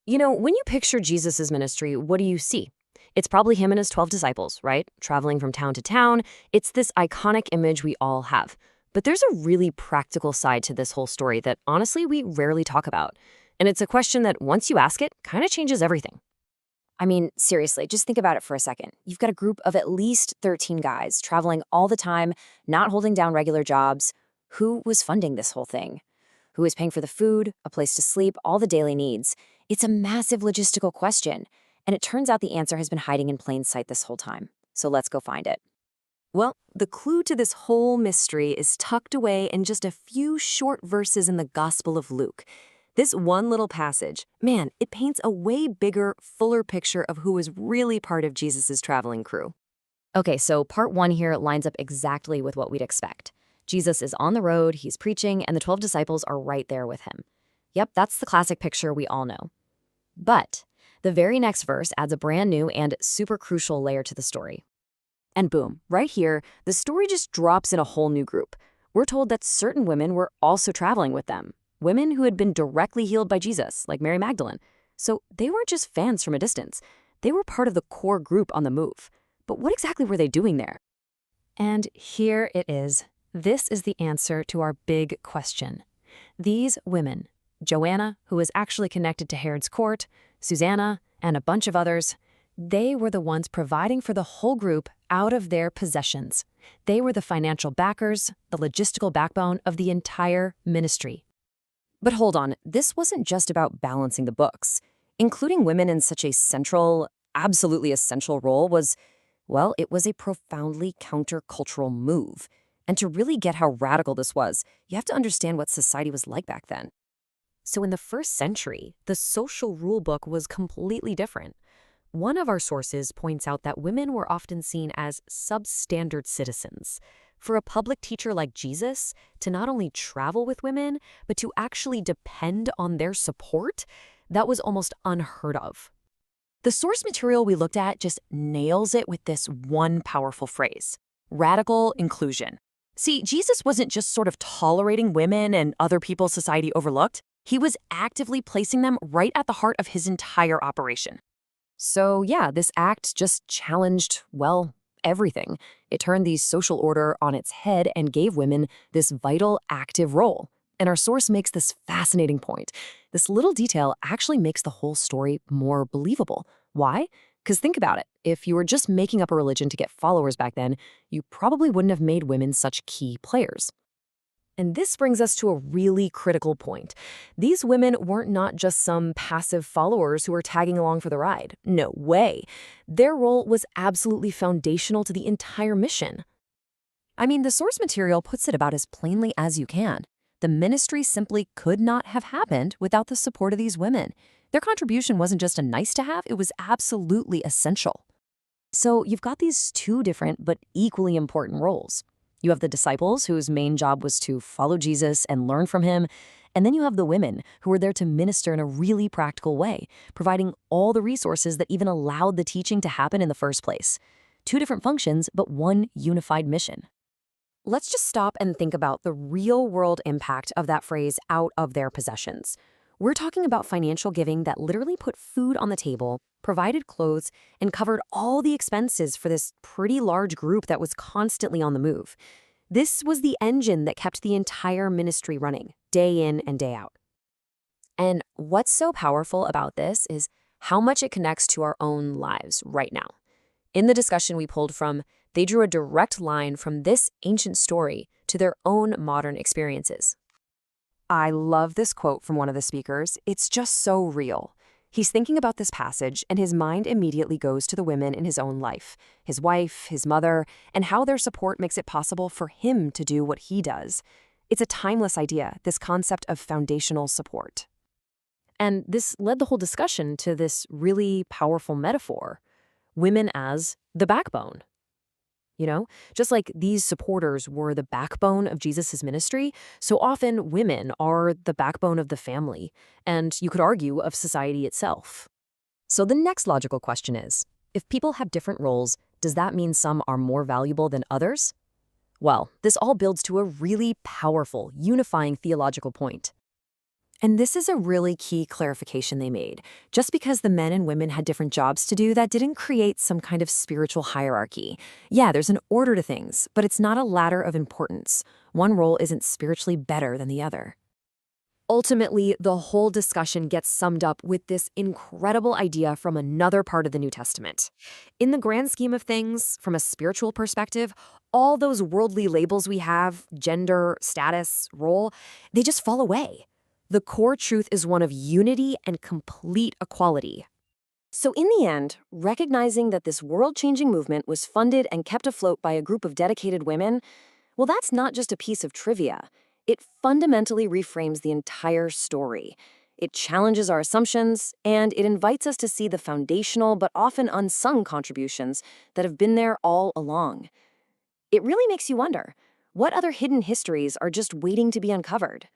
When you picture Jesus' ministry, what do you see? It's probably him and his 12 disciples, right? Traveling from town to town. It's this iconic image we all have. But there's a really practical side to this whole story that honestly we rarely talk about. And it's a question that once you ask it, kind of changes everything. I mean, seriously, just think about it for a second. You've got a group of at least 13 guys traveling all the time, not holding down regular jobs. Who was funding this whole thing? Who was paying for the food, a place to sleep, all the daily needs? It's a massive logistical question. And it turns out the answer has been hiding in plain sight this whole time. So let's go find it. Well, the clue to this whole mystery is tucked away in just a few short verses in the Gospel of Luke. This one little passage, man, it paints a way bigger, fuller picture of who was really part of Jesus' traveling crew. Okay, so part one here lines up exactly with what we'd expect. Jesus is on the road, he's preaching, and the 12 disciples are right there with him. Yep, that's the classic picture we all know. But the very next verse adds a brand new and super crucial layer to the story. And boom, right here, the story just drops in a whole new group. We're told that certain women were also traveling with them. Women who had been directly healed by Jesus, like Mary Magdalene. So they weren't just fans from a distance. They were part of the core group on the move. But what exactly were they doing there? And here it is. This is the answer to our big question. These women, Joanna, who was actually connected to Herod's court, Susanna, and a bunch of others, they were the ones providing for the whole group out of their possessions. They were the financial backers, the logistical backbone of the entire ministry. But hold on, this wasn't just about balancing the books. Including women in such a central, absolutely essential role was, well, it was a profoundly countercultural move. And to really get how radical this was, you have to understand what society was like back then. So in the first century, the social rule book was completely different. One of our sources points out that women were often seen as substandard citizens. For a public teacher like Jesus to not only travel with women, but to actually depend on their support, that was almost unheard of. The source material we looked at just nails it with this one powerful phrase: radical inclusion. See, Jesus wasn't just sort of tolerating women and other people society overlooked. He was actively placing them right at the heart of his entire operation. So yeah, this act just challenged, well, everything. It turned the social order on its head and gave women this vital, active role. And our source makes this fascinating point. This little detail actually makes the whole story more believable. Why? Because think about it. If you were just making up a religion to get followers back then, you probably wouldn't have made women such key players. And this brings us to a really critical point. These women weren't not just some passive followers who were tagging along for the ride. No way. Their role was absolutely foundational to the entire mission. I mean, the source material puts it about as plainly as you can. The ministry simply could not have happened without the support of these women. Their contribution wasn't just a nice to have, it was absolutely essential. So you've got these two different but equally important roles. You have the disciples, whose main job was to follow Jesus and learn from him. And then you have the women, who were there to minister in a really practical way, providing all the resources that even allowed the teaching to happen in the first place. Two different functions, but one unified mission. Let's just stop and think about the real-world impact of that phrase, out of their possessions. We're talking about financial giving that literally put food on the table, provided clothes, and covered all the expenses for this pretty large group that was constantly on the move. This was the engine that kept the entire ministry running, day in and day out. And what's so powerful about this is how much it connects to our own lives right now. In the discussion we pulled from, they drew a direct line from this ancient story to their own modern experiences. I love this quote from one of the speakers. It's just so real. He's thinking about this passage, and his mind immediately goes to the women in his own life, his wife, his mother, and how their support makes it possible for him to do what he does. It's a timeless idea, this concept of foundational support. And this led the whole discussion to this really powerful metaphor: women as the backbone. Just like these supporters were the backbone of Jesus' ministry, so often women are the backbone of the family, and you could argue of society itself. So the next logical question is, if people have different roles, does that mean some are more valuable than others? Well, this all builds to a really powerful, unifying theological point. And this is a really key clarification they made. Just because the men and women had different jobs to do, that didn't create some kind of spiritual hierarchy. Yeah, there's an order to things, but it's not a ladder of importance. One role isn't spiritually better than the other. Ultimately, the whole discussion gets summed up with this incredible idea from another part of the New Testament. In the grand scheme of things, from a spiritual perspective, all those worldly labels we have, gender, status, role, they just fall away. The core truth is one of unity and complete equality. So in the end, recognizing that this world-changing movement was funded and kept afloat by a group of dedicated women, well, that's not just a piece of trivia. It fundamentally reframes the entire story. It challenges our assumptions, and it invites us to see the foundational but often unsung contributions that have been there all along. It really makes you wonder, what other hidden histories are just waiting to be uncovered?